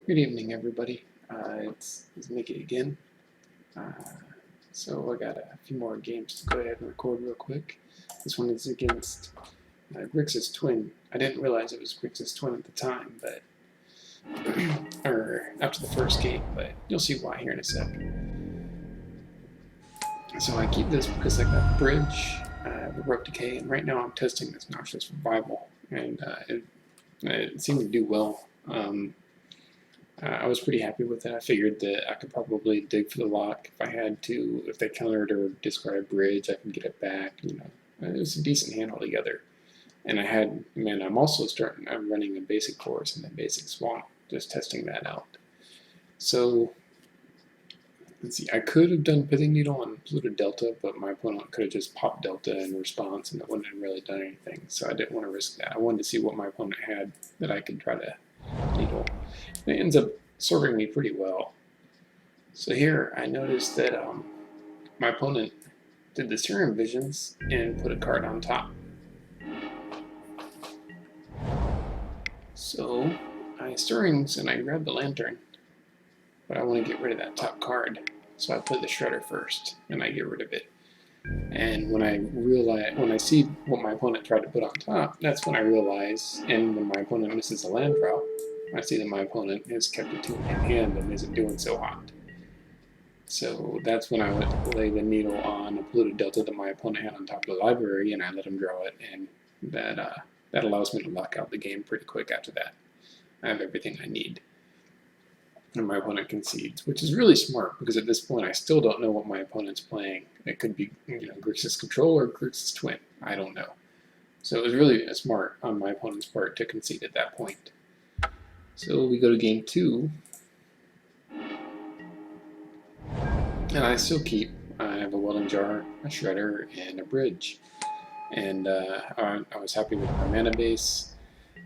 Good evening, everybody. It's Mickey again. Uh, so I got a few more games to go ahead and record real quick. This one is against Grixis Twin. I didn't realize it was Grixis Twin at the time, but or after the first game, but you'll see why here in a sec. So I keep this because I got Bridge, Rope Decay, and right now I'm testing this Noxious Survival, and it seemed to do well. I was pretty happy with it. I figured that I could probably dig for the lock if I had to. If they countered or discarded bridge, I could get it back. It was a decent hand altogether. And I'm also I'm running a basic forest and a basic swamp, just testing that out. So, let's see, I could have done Pithing Needle on Pluto Delta, but my opponent could have just popped Delta in response and it wouldn't have really done anything. So I didn't want to risk that. I wanted to see what my opponent had that I could try to needle. And it ends up serving me pretty well. So here I noticed that my opponent did the Serum Visions and put a card on top. So I Stirrings and I grab the Lantern, but I want to get rid of that top card. So I play the Shredder first and I get rid of it. And when I see what my opponent tried to put on top, that's when I realize, and when my opponent misses a land drop, I see that my opponent has kept a 2 in hand and isn't doing so hot. So that's when I went to play the needle on a Pluto Delta that my opponent had on top of the library, and I let him draw it, and that allows me to lock out the game pretty quick after that. I have everything I need. And my opponent concedes, which is really smart, because at this point I still don't know what my opponent's playing. It could be Grixis Control or Grixis Twin. I don't know. So it was really smart on my opponent's part to concede at that point. So we go to game 2. And I still keep. I have a Welding Jar, a Shredder, and a Bridge. And I was happy with my mana base.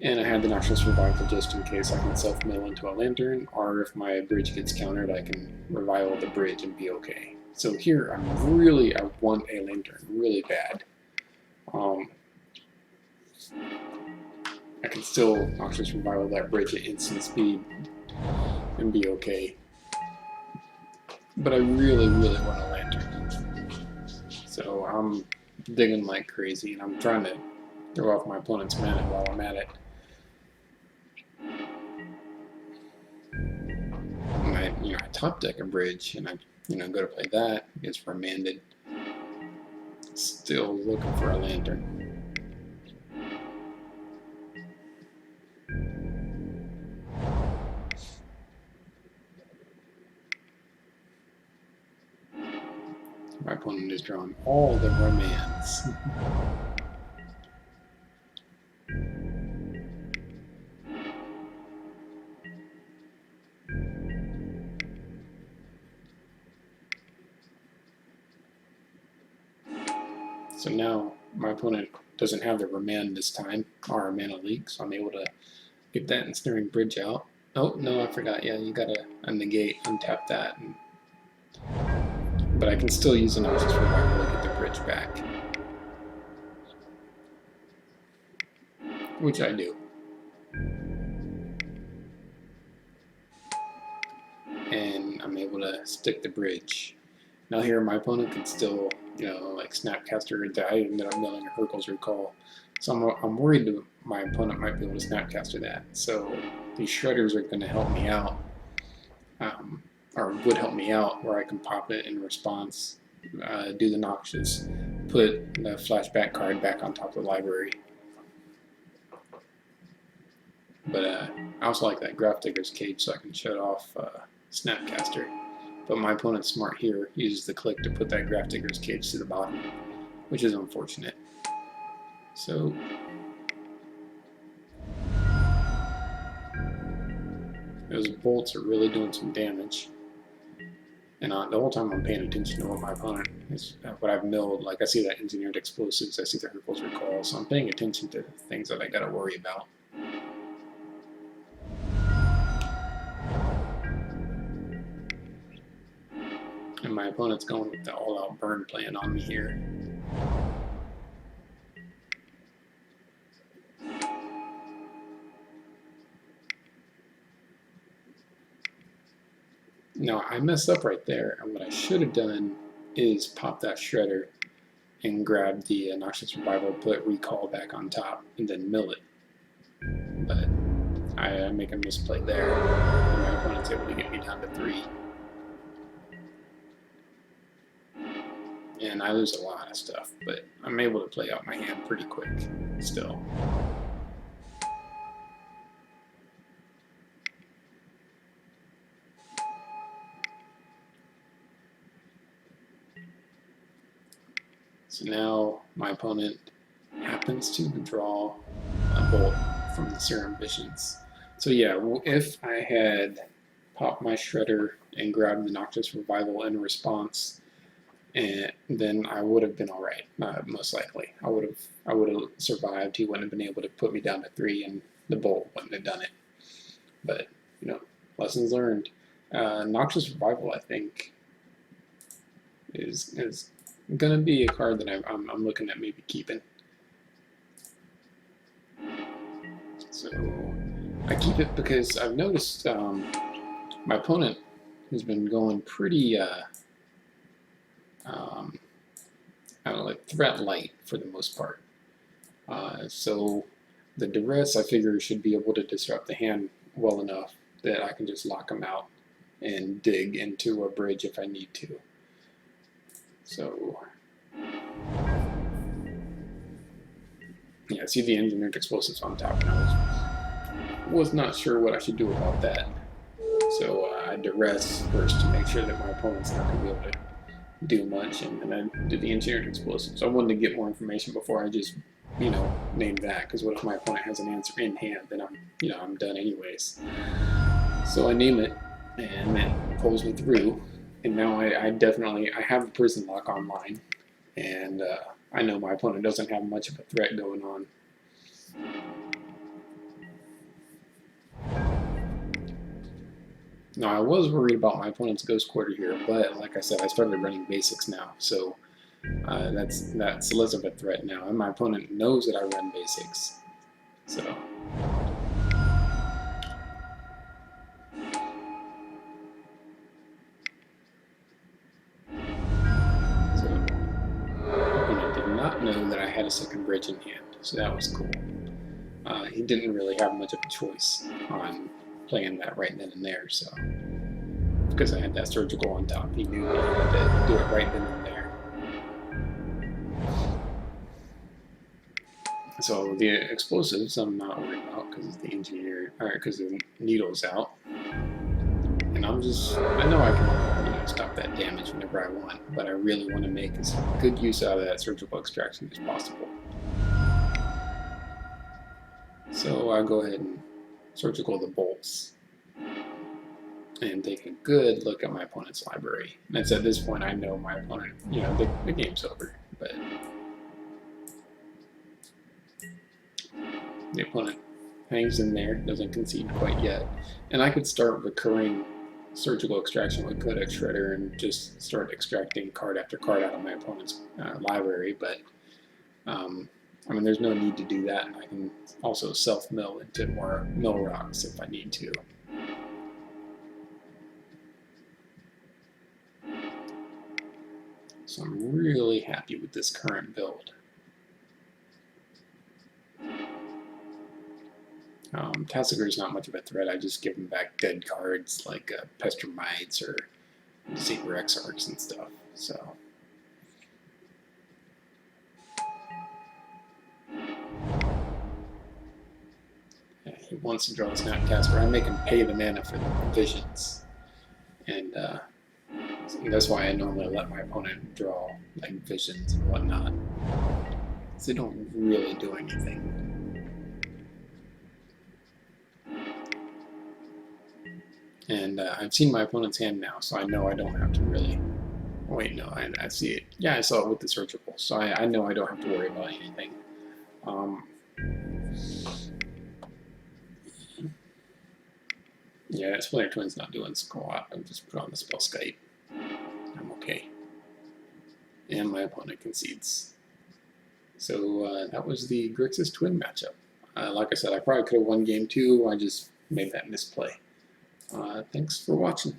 And I had the Noxious Revival just in case I can self-mill into a Lantern, or if my Bridge gets countered, I can revival the Bridge and be okay. So here, I want a Lantern really bad. I can still Noxious Revival that Bridge at instant speed and be okay. But I really want a Lantern. So I'm digging like crazy, and I'm trying to throw off my opponent's mana while I'm at it. And I top deck a Bridge, and I go to play that. It gets remanded. Still looking for a Lantern. My opponent has drawn all the remands. So now my opponent doesn't have the remand this time, or a mana leak, so I'm able to get that Ensnaring Bridge out. Oh, no, I forgot. Yeah, you gotta negate, untap that. But I can still use an Noxious Revival to get the Bridge back. Which I do. And I'm able to stick the Bridge. Now here my opponent could still, like Snapcaster or die, and then I'm milling a Hurkyl's Recall. So I'm worried that my opponent might be able to Snapcaster that. So these Shredders are going to help me out, or would help me out, where I can pop it in response, do the Noxious, put the flashback card back on top of the library. But I also like that Grafdigger's Cage, so I can shut off Snapcaster. But my opponent's smart here, uses the click to put that Grafdigger's Cage to the bottom, which is unfortunate. So those bolts are really doing some damage. And the whole time I'm paying attention to what my opponent is, what I've milled. Like I see that Engineered Explosives, I see the Hurkyl's Recall, so I'm paying attention to things that I gotta worry about. And my opponent's going with the all-out burn plan on me here. Now, I messed up right there, and what I should have done is pop that shredder and grab the Noxious Revival, put Recall back on top, and then mill it. But I make a misplay there, and my opponent's able to get me down to 3. And I lose a lot of stuff, but I'm able to play out my hand pretty quick still. So now my opponent happens to draw a bolt from the Serum Visions. So yeah, if I had popped my Shredder and grabbed the Noxious Revival in response, and then I would have been all right. Most likely, I would have survived. He wouldn't have been able to put me down to 3, and the bolt wouldn't have done it. But you know, lessons learned. Noxious Revival, I think, is gonna be a card that I'm looking at maybe keeping. So I keep it because I've noticed my opponent has been going pretty I don't know, like threat light for the most part. So the duress, I figure, should be able to disrupt the hand well enough that I can just lock him out and dig into a bridge if I need to. So yeah, see the engineered explosives on top, and I was not sure what I should do about that. So I duress first to make sure that my opponent's not going to be able to do much, and then I did the engineered explosives. I wanted to get more information before I just, name that, because what if my opponent has an answer in hand, then I'm done anyways. So I name it, and it pulls me through, and now I have the prison lock online, and I know my opponent doesn't have much of a threat going on. Now, I was worried about my opponent's Ghost Quarter here, but like I said, I started running basics now, so that's less of a threat now, and my opponent knows that I run basics. So my opponent did not know that I had a second bridge in hand, so that was cool. He didn't really have much of a choice on playing that right then and there, so because I had that surgical on top, he knew that he had to do it right then and there. So the explosives I'm not worried about because the engineer, or because the needle's out, and I know I can stop that damage whenever I want, but I really want to make as good use out of that surgical extraction as possible. So I go ahead and surgical the bolts and take a good look at my opponent's library. And it's at this point I know my opponent, the game's over, but the opponent hangs in there, doesn't concede quite yet. And I could start recurring surgical extraction with Codex Shredder and just start extracting card after card out of my opponent's library, but there's no need to do that, and I can also self-mill into more mill rocks if I need to. So I'm really happy with this current build. Tassiger's not much of a threat. I just give him back dead cards like Pester Mites or Saber Exarchs and stuff. So yeah, he wants to draw a Snapcaster. I make him pay the mana for the visions, and that's why I normally let my opponent draw like visions and whatnot, because they don't really do anything. And I've seen my opponent's hand now, so I know I don't have to really... Wait, no, I see it. Yeah, I saw it with the surgical, so I know I don't have to worry about anything. Yeah, Splinter Twin's not doing squat. I'll just put on the spell Skype. I'm okay. And my opponent concedes. So that was the Grixis Twin matchup. Like I said, I probably could have won game 2. I just made that misplay. Thanks for watching.